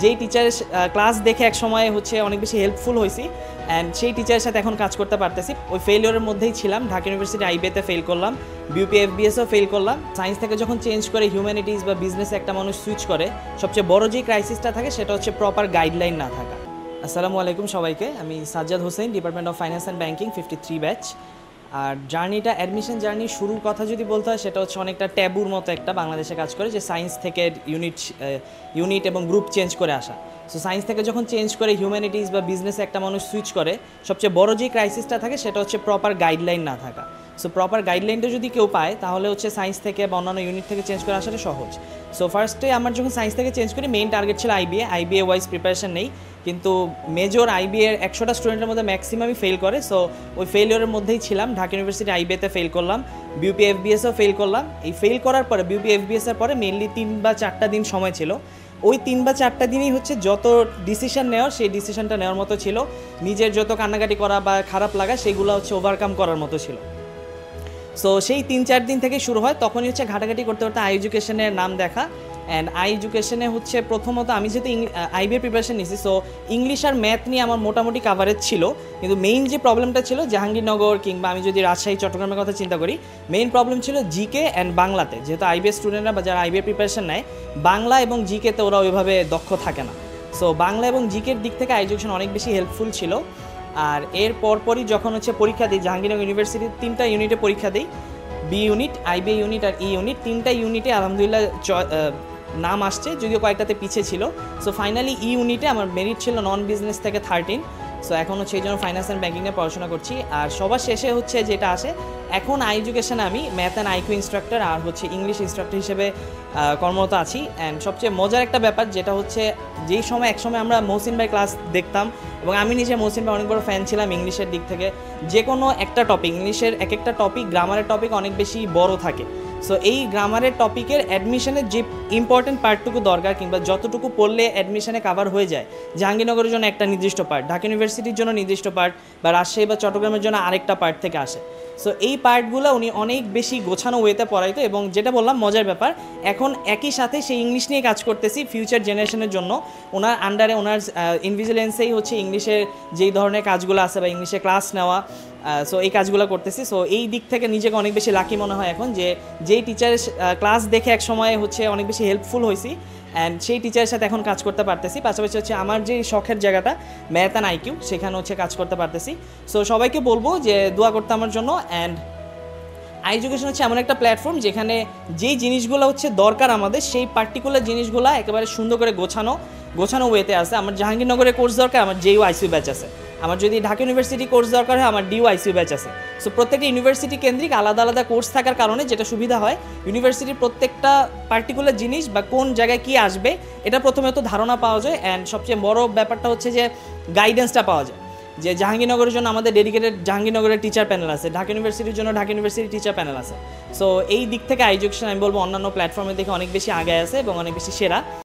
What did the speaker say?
যেই টিচারের ক্লাস দেখে এক সময় হচ্ছে অনেক বেশি হেল্পফুল হয়েছি অ্যান্ড সেই টিচারের সাথে এখন কাজ করতে পারতেছি। ওই ফেলিওরের মধ্যেই ছিলাম। ঢাকা ইউনিভার্সিটি আইবিএতে ফেল করলাম, বিউপি এফবিএসও ফেল করলাম। সায়েন্স থেকে যখন চেঞ্জ করে হিউম্যানিটিজ বা বিজনেসে একটা মানুষ সুইচ করে, সবচেয়ে বড় যে ক্রাইসিসটা থাকে সেটা হচ্ছে প্রপার গাইডলাইন না থাকা। আসসালামু আলাইকুম সবাইকে, আমি Sajjad Hossain, department of finance and banking 53 batch. আর জার্নিটা, অ্যাডমিশন জার্নি শুরুর কথা যদি বলতে হয়, সেটা হচ্ছে অনেকটা ট্যাবুর মতো একটা বাংলাদেশে কাজ করে, যে সায়েন্স থেকে ইউনিট এবং গ্রুপ চেঞ্জ করে আসা। সো সায়েন্স থেকে যখন চেঞ্জ করে হিউম্যানিটিজ বা বিজনেসে একটা মানুষ সুইচ করে, সবচেয়ে বড় যে ক্রাইসিসটা থাকে সেটা হচ্ছে প্রপার গাইডলাইন না থাকা। সো প্রপার গাইডলাইনটা যদি কেউ পায়, তাহলে হচ্ছে সায়েন্স থেকে বা অন্যান্য ইউনিট থেকে চেঞ্জ করে আসাটা সহজ। সো ফার্স্টে আমার যখন সায়েন্স থেকে চেঞ্জ করি, মেইন টার্গেট ছিল আইবিএ ওয়াইজ প্রিপারেশন নেই, কিন্তু মেজর আইবিএর 100টা স্টুডেন্টের মধ্যে ম্যাক্সিমামই ফেল করে। সো ওই ফেলিওরের মধ্যেই ছিলাম। ঢাকা ইউনিভার্সিটি আইবিএতে ফেল করলাম, বিউপি এফবিএসও ফেল করলাম। এই ফেল করার পরে বিউপি এফবিএসের পরে মেনলি 3 বা 4টা দিন সময় ছিল। ওই 3 বা 4টা দিনই হচ্ছে যত ডিসিশন নেওয়ার, সেই ডিসিশনটা নেওয়ার মতো ছিল। নিজের যত কান্নাকাটি করা বা খারাপ লাগা, সেগুলো হচ্ছে ওভারকাম করার মতো ছিল। সো সেই 3-4 দিন থেকে শুরু হয়। তখনই হচ্ছে ঘাটাঘাটি করতে করতে আই এডুকেশনের নাম দেখা। অ্যান্ড আই এডুকেশনে হচ্ছে প্রথমত আমি যেহেতু আইবিএ প্রিপারেশন নিয়েছি, সো ইংলিশ আর ম্যাথ নিয়ে আমার মোটামুটি কাভারেজ ছিল। কিন্তু মেইন যে প্রবলেমটা ছিল, জাহাঙ্গীরনগর কিংবা আমি যদি রাজশাহী, চট্টগ্রামের কথা চিন্তা করি, মেইন প্রবলেম ছিল জিকে অ্যান্ড বাংলাতে। যেহেতু আইবিএ স্টুডেন্টরা বা যারা আইবিএ প্রিপারেশন নেয়, বাংলা এবং জিকেতে ওরা ওইভাবে দক্ষ থাকে না। সো বাংলা এবং জিকের দিক থেকে আই এডুকেশন অনেক বেশি হেল্পফুল ছিল। আর এর পরপরই যখন হচ্ছে পরীক্ষা দিই, জাহাঙ্গীরনগর ইউনিভার্সিটির 3টা ইউনিটে পরীক্ষা দিই, বি ইউনিট, আইবিএ ইউনিট আর ই ইউনিট। 3টা ইউনিটে আলহামদুলিল্লাহ নাম আসছে, যদিও কয়েকটাতে পিছিয়ে ছিল। সো ফাইনালি ই ইউনিটে আমার মেরিট ছিল নন বিজনেস থেকে 13। সো এখন হচ্ছে এই জন্য ফাইন্যান্স অ্যান্ড ব্যাংকিং নিয়ে পড়াশোনা করছি। আর সবার শেষে হচ্ছে যেটা আসে, এখন আই এডুকেশনে আমি ম্যাথ অ্যান্ড আইকিউ ইনস্ট্রাক্টর আর হচ্ছে ইংলিশ ইনস্ট্রাক্টর হিসেবে কর্মরত আছি। অ্যান্ড সবচেয়ে মজার একটা ব্যাপার যেটা হচ্ছে, যেই সময় একসময় আমরা মহসিন ভাই ক্লাস দেখতাম, এবং আমি নিজে মহসিন ভাই অনেক বড় ফ্যান ছিলাম ইংলিশের দিক থেকে। যে কোনো একটা টপিক, ইংলিশের এক একটা টপিক, গ্রামারের টপিক অনেক বেশি বড় থাকে। সো এই গ্রামারের টপিকের অ্যাডমিশনের যে ইম্পর্টেন্ট পার্টটুকু দরকার, কিংবা যতটুকু পড়লে অ্যাডমিশনে কাভার হয়ে যায়, জাহাঙ্গীরনগরের জন্য একটা নির্দিষ্ট পার্ট, ঢাকা ইউনিভার্সিটির জন্য নির্দিষ্ট পার্ট, বা রাজশাহী বা চট্টগ্রামের জন্য আরেকটা পার্ট থেকে আসে। সো এই পার্টগুলো উনি অনেক বেশি গোছানো ওয়েতে পড়াইতো। এবং যেটা বললাম মজার ব্যাপার, এখন একই সাথে সেই ইংলিশ নিয়ে কাজ করতেছি ফিউচার জেনারেশনের জন্য। ওনার আন্ডারে, ওনার ইনভিজিলেন্সেই হচ্ছে ইংলিশের যেই ধরনের কাজগুলো আছে বা ইংলিশে ক্লাস নেওয়া, সো এই কাজগুলো করতেছি। সো এই দিক থেকে নিজেকে অনেক বেশি লাকি মনে হয় এখন, যে যেই টিচারের ক্লাস দেখে এক সময় হচ্ছে অনেক বেশি হেল্পফুল হয়েছি অ্যান্ড সেই টিচারের সাথে এখন কাজ করতে পারতেছি। পাশাপাশি হচ্ছে আমার যে শখের জায়গাটা ম্যাথ অ্যান্ড আইকিউ, সেখানে হচ্ছে কাজ করতে পারতেছি। সো সবাইকে বলবো যে দোয়া করতে আমার জন্য। অ্যান্ড আই এডুকেশন হচ্ছে এমন একটা প্ল্যাটফর্ম, যেখানে যেই জিনিসগুলো হচ্ছে দরকার আমাদের, সেই পার্টিকুলার জিনিসগুলো একেবারে সুন্দর করে গোছানো ওয়েতে আছে। আমার জাহাঙ্গীরনগরের কোর্স দরকার, আমার জেইউ আইসিউ ব্যাচ আছে। আমার যদি ঢাকা ইউনিভার্সিটি কোর্স দরকার হয়, আমার ডিউ আইসিউ ব্যাচ আছে। সো প্রত্যেকটা ইউনিভার্সিটি কেন্দ্রিক আলাদা আলাদা কোর্স থাকার কারণে যেটা সুবিধা হয়, ইউনিভার্সিটির প্রত্যেকটা পার্টিকুলার জিনিস বা কোন জায়গায় কী আসবে, এটা প্রথমত ধারণা পাওয়া যায়। অ্যান্ড সবচেয়ে বড় ব্যাপারটা হচ্ছে যে গাইডেন্সটা পাওয়া যায়। যে জাহাঙ্গীরনগরের জন্য আমাদের ডেডিকেটেড জাহাঙ্গীরনগরের টিচার প্যানেল আছে, ঢাকা ইউনিভার্সিটির জন্য ঢাকা ইউনিভার্সিটির টিচার প্যানেল আছে। সো এই দিক থেকে আই এডুকেশন আমি বলবো অন্যান্য প্ল্যাটফর্মের দিকে অনেক বেশি আগায় আছে এবং অনেক বেশি সেরা।